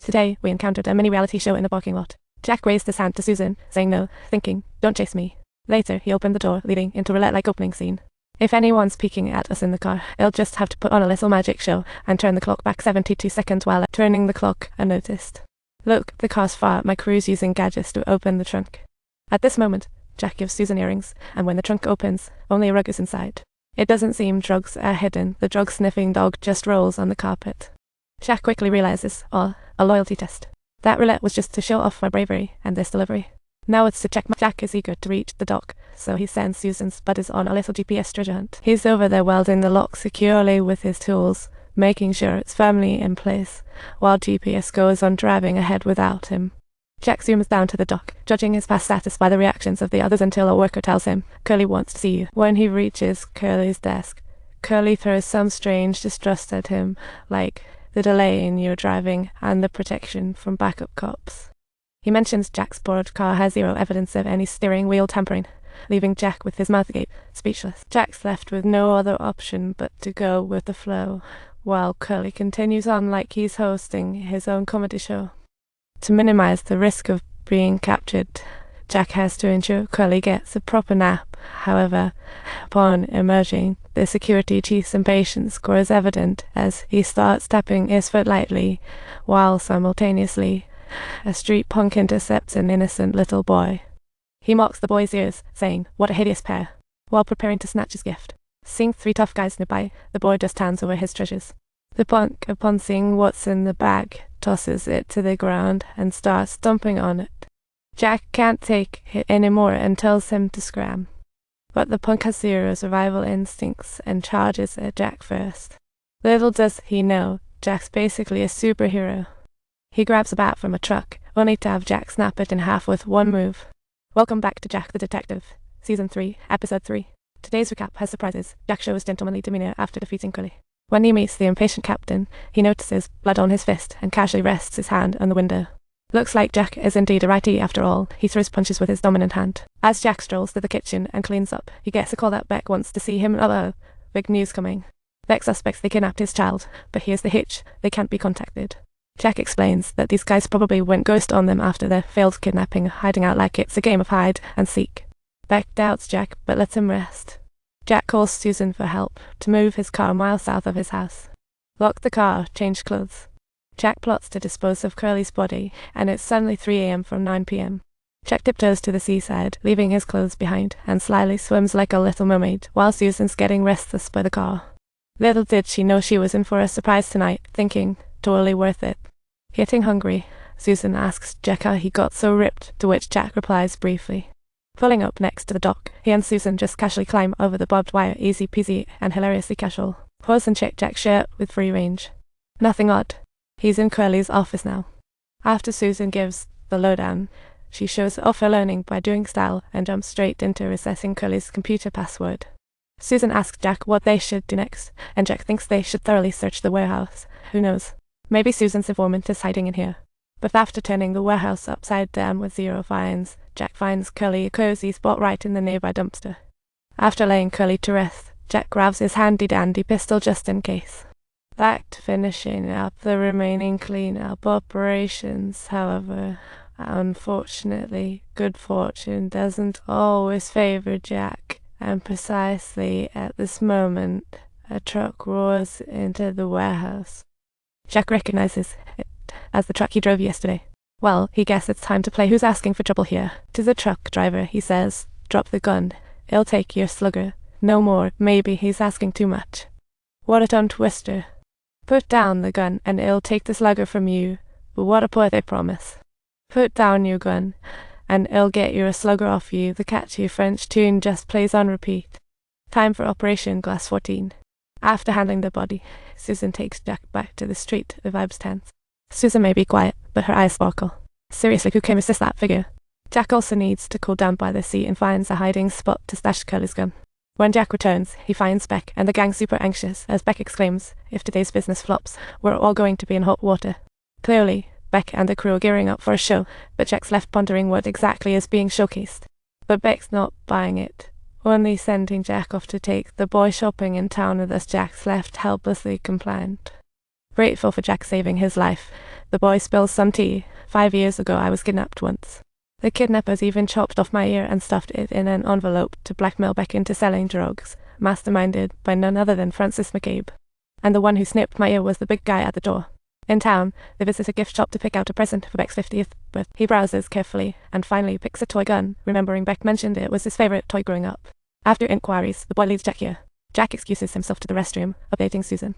Today, we encountered a mini-reality show in the parking lot. Jack raised his hand to Susan, saying no, thinking, don't chase me. Later, he opened the door, leading into a roulette-like opening scene. If anyone's peeking at us in the car, I'll just have to put on a little magic show and turn the clock back 72 seconds while turning the clock unnoticed. Look, the car's far, my crew's using gadgets to open the trunk. At this moment, Jack gives Susan earrings, and when the trunk opens, only a rug is inside. It doesn't seem drugs are hidden, the drug-sniffing dog just rolls on the carpet. Jack quickly realizes, a loyalty test. That roulette was just to show off my bravery and this delivery. Now it's to check Jack is eager to reach the dock, so he sends Susan's buddies on a little GPS treasure hunt. He's over there welding the lock securely with his tools, making sure it's firmly in place, while GPS goes on driving ahead without him. Jack zooms down to the dock, judging his past status by the reactions of the others until a worker tells him, Curly wants to see you. When he reaches Curly's desk, Curly throws some strange distrust at him, like the delay in your driving and the protection from backup cops. He mentions Jack's borrowed car has zero evidence of any steering wheel tampering, leaving Jack with his mouth agape, speechless. Jack's left with no other option but to go with the flow, while Curly continues on like he's hosting his own comedy show. To minimize the risk of being captured, Jack has to ensure Curly gets a proper nap. However, upon emerging, the security chief's impatience grows evident as he starts tapping his foot lightly, while simultaneously, a street punk intercepts an innocent little boy. He mocks the boy's ears, saying, what a hideous pair, while preparing to snatch his gift. Seeing three tough guys nearby, the boy just hands over his treasures. The punk, upon seeing what's in the bag, tosses it to the ground and starts stomping on it. Jack can't take it anymore and tells him to scram. But the punk has zero survival instincts and charges at Jack first. Little does he know, Jack's basically a superhero. He grabs a bat from a truck, only to have Jack snap it in half with one move. Welcome back to Jack the Detective, Season 3, Episode 3. Today's recap has surprises. Jack shows gentlemanly demeanor after defeating Curly. When he meets the impatient captain, he notices blood on his fist and casually rests his hand on the window. Looks like Jack is indeed a righty after all. He throws punches with his dominant hand. As Jack strolls to the kitchen and cleans up, he gets a call that Beck wants to see him. Big news coming. Beck suspects they kidnapped his child, but here's the hitch, they can't be contacted. Jack explains that these guys probably went ghost on them after their failed kidnapping, hiding out like it's a game of hide and seek. Beck doubts Jack, but lets him rest. Jack calls Susan for help to move his car miles south of his house. Lock the car, change clothes. Jack plots to dispose of Curly's body, and it's suddenly 3 a.m. from 9 p.m. Jack tiptoes to the seaside, leaving his clothes behind, and slyly swims like a little mermaid, while Susan's getting restless by the car. Little did she know she was in for a surprise tonight, thinking, totally worth it. Getting hungry, Susan asks Jack how he got so ripped, to which Jack replies briefly. Pulling up next to the dock, he and Susan just casually climb over the barbed wire, easy peasy and hilariously casual. Pause and check Jack's shirt with free range. Nothing odd. He's in Curly's office now. After Susan gives the lowdown, she shows off her learning by doing style and jumps straight into resetting Curly's computer password. Susan asks Jack what they should do next, and Jack thinks they should thoroughly search the warehouse. Who knows? Maybe Susan's informant is hiding in here. But after turning the warehouse upside down with zero finds, Jack finds Curly a cozy spot right in the nearby dumpster. After laying Curly to rest, Jack grabs his handy-dandy pistol just in case. Back to finishing up the remaining clean-up operations, however. Unfortunately, good fortune doesn't always favor Jack, and precisely at this moment, a truck roars into the warehouse. Jack recognizes it as the truck he drove yesterday. Well, he guesses it's time to play Who's Asking for Trouble here. To the truck driver, he says, drop the gun. It'll take your slugger. No more. Maybe he's asking too much. What a tongue twister. Put down the gun, and it'll take the slugger from you. But what a poetic promise. Put down your gun, and it'll get your slugger off you. The catchy French tune just plays on repeat. Time for Operation Glass 14. After handling the body, Susan takes Jack back to the street, the vibes tense. Susan may be quiet, but her eyes sparkle. Seriously, who can resist that figure? Jack also needs to cool down by the sea and finds a hiding spot to stash Curly's gun. When Jack returns, he finds Beck and the gang super anxious, as Beck exclaims, if today's business flops, we're all going to be in hot water. Clearly, Beck and the crew are gearing up for a show, but Jack's left pondering what exactly is being showcased. But Beck's not buying it, only sending Jack off to take the boy shopping in town, and thus Jack's left helplessly compliant. Grateful for Jack saving his life, the boy spills some tea. 5 years ago I was kidnapped once. The kidnappers even chopped off my ear and stuffed it in an envelope to blackmail Beck into selling drugs, masterminded by none other than Francis McCabe. And the one who snipped my ear was the big guy at the door. In town, they visit a gift shop to pick out a present for Beck's 50th birthday. He browses carefully and finally picks a toy gun, remembering Beck mentioned it was his favorite toy growing up. After inquiries, the boy leads Jack here. Jack excuses himself to the restroom, updating Susan.